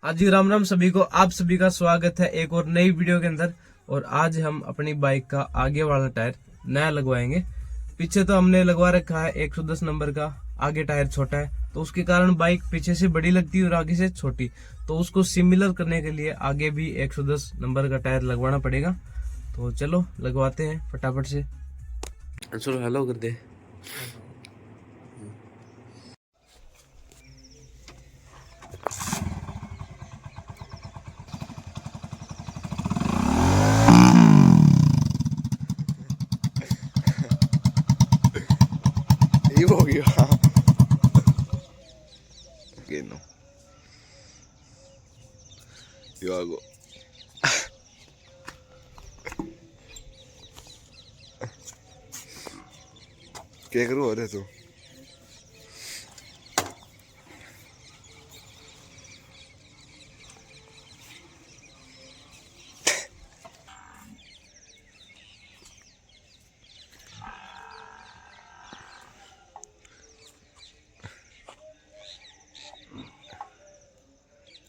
आज जी राम राम सभी को, आप सभी का स्वागत है एक और नई वीडियो के अंदर। और आज हम अपनी बाइक का आगे वाला टायर नया लगवाएंगे। पीछे तो हमने लगवा रखा है 110 नंबर का, आगे टायर छोटा है तो उसके कारण बाइक पीछे से बड़ी लगती है और आगे से छोटी। तो उसको सिमिलर करने के लिए आगे भी 110 नंबर का टायर लगवाना पड़ेगा। तो चलो लगवाते हैं फटाफट से। चलो हेलो कर दे। ये हो गया que no yo hago ¿qué creo de eso?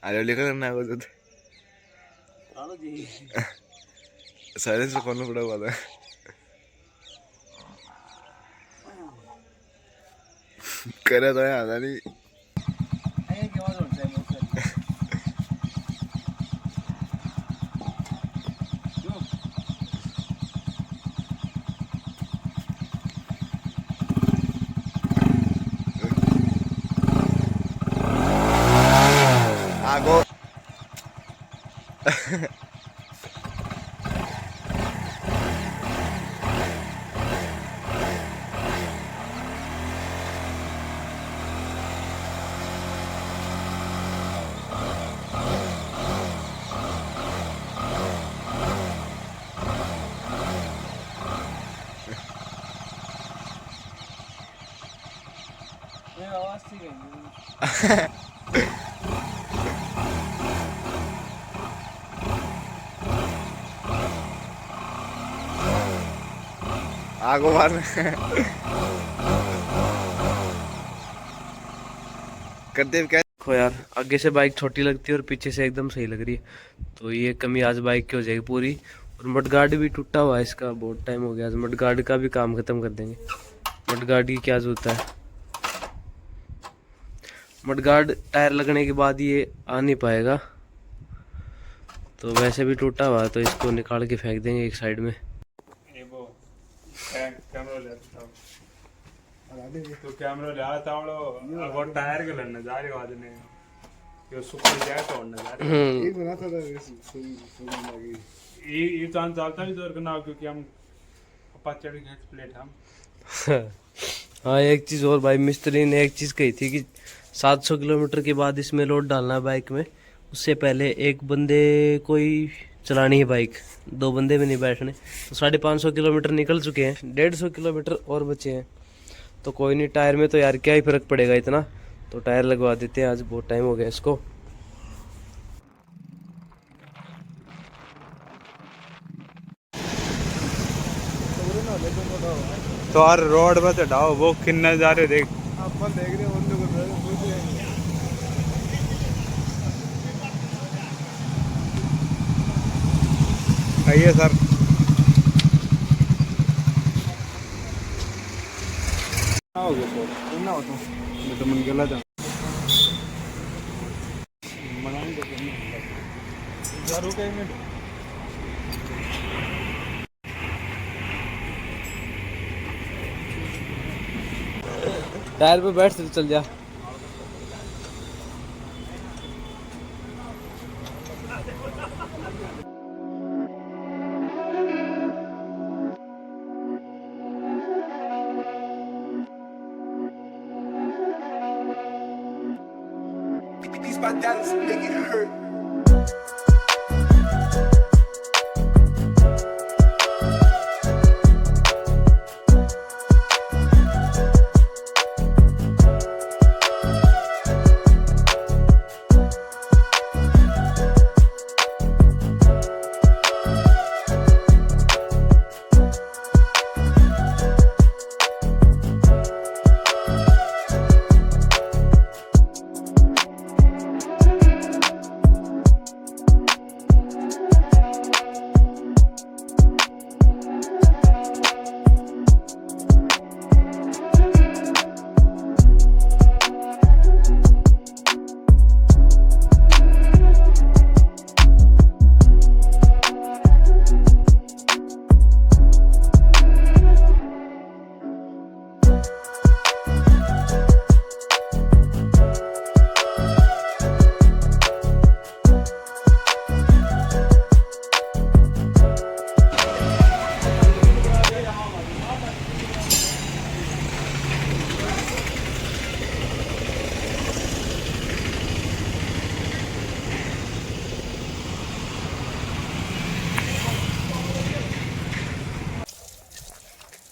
अरे लेकर करना है वो तो साइलेंस तो खोलना पड़ा वाला है करे तो याद नहीं आगो आवाज ठीक है। आगो मार करते क्या देखो यार, आगे से बाइक छोटी लगती है और पीछे से एकदम सही लग रही है। तो ये कमी आज बाइक की हो जाएगी पूरी। और मडगार्ड भी टूटा हुआ है इसका, बहुत टाइम हो गया। आज मडगार्ड का भी काम खत्म कर देंगे। मडगार्ड की क्या जरूरत है, मडगार्ड टायर लगने के बाद ये आ नहीं पाएगा। तो वैसे भी टूटा हुआ है तो इसको निकाल के फेंक देंगे एक साइड में। तो कैमरा ले आता वो टायर के लड़ने जा रही आदमी ये सुपर जाए तो उड़ने जा रही ये बना था सुन लगी ये चांस चलता भी जोर करना क्योंकि हम पचड़ी के प्लेट हम हाँ, एक चीज़ और भाई, मिस्त्री ने एक चीज़ कही थी कि 700 किलोमीटर के बाद इसमें लोड डालना है बाइक में। उससे पहले एक बंदे को ही चलानी है बाइक, 2 बंदे में नहीं बैठने। तो 550 किलोमीटर निकल चुके हैं, 150 किलोमीटर और बचे हैं। तो कोई नहीं, टायर में तो यार क्या ही फर्क पड़ेगा इतना। तो टायर लगवा देते हैं, आज बहुत टाइम हो गया इसको। तो यार रोड पे चढ़ाओ वो किन्ने जा रहे देख अपन देख रहे बंदे को पूछ रहे आइए सर हो गया सर ना हो तो मन गला था मनाने दो यार रुके में टायर पे बैठ से चल जा। my daddy's make it hurt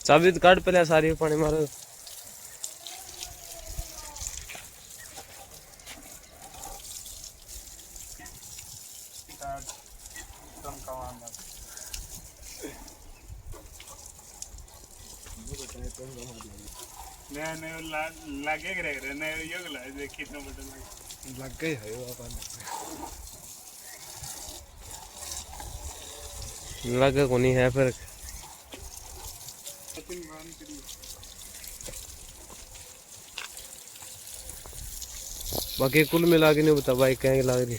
चाबी तो काट पहले सारी पानी मारो। नहीं लगे रहे नहीं योग लगे कितना बड़ा लगे लग गई है वो पानी लगा को नहीं है फिर। बाकी कुल मिला के नहीं बता बाइक कहीं लग रही।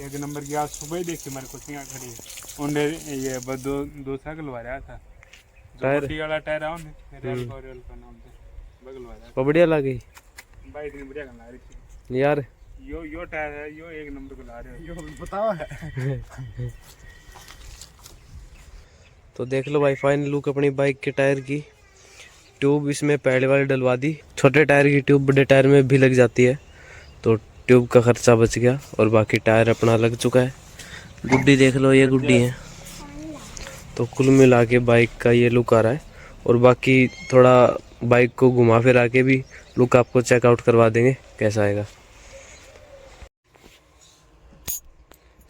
एक नंबर की आज सुबह ही देखी मेरे को यहाँ खड़ी है उन्हें ये बस दो साइकिल वाला था टायर वाला टायर आओ रेल का नाम से बगल वाला वो बढ़िया लगी बाइक इतनी बढ़िया ला रही थी यार। यो टायर है यो एक नंबर को ला रहे हो यो बताओ है तो देख लो भाई फाइनल लुक अपनी बाइक के टायर की। ट्यूब इसमें पहले वाली डलवा दी, छोटे टायर की ट्यूब बड़े टायर में भी लग जाती है तो ट्यूब का खर्चा बच गया और बाकी टायर अपना लग चुका है। गुड्डी देख लो ये गुड्डी है। तो कुल मिला के बाइक का ये लुक आ रहा है और बाकी थोड़ा बाइक को घुमा फिरा के भी लुक आपको चेकआउट करवा देंगे कैसा आएगा।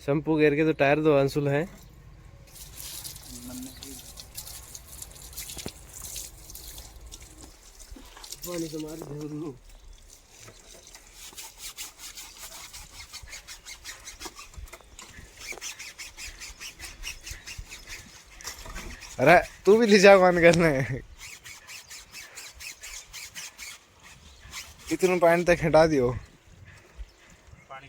शैम्पू घेर के तो टायर दो अंशुल है। अरे तू भी ले जा मान करने इतना पानी तक हटा दियो पानी